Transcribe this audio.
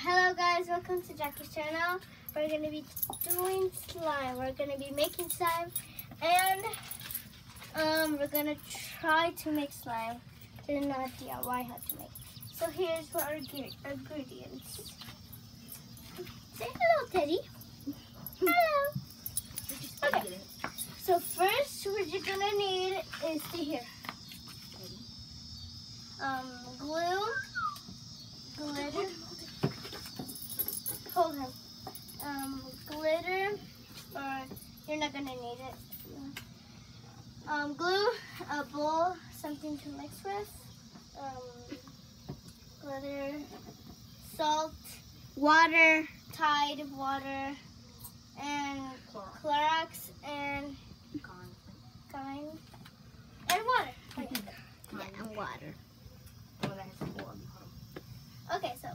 Hello guys, welcome to Jackie's channel. We're going to be doing slime. We're going to be making slime and we're going to try to make slime. Did not DIY how to make. So here's what our ingredients. Say hello, Teddy. Hello. Okay. So first what you're going to need is glue, glitter. Hold him. Glitter, or you're not gonna need it. Glue, a bowl, something to mix with. Glitter, salt, water, Tide water, and Clorox, and Kind, and water. And water. Okay, so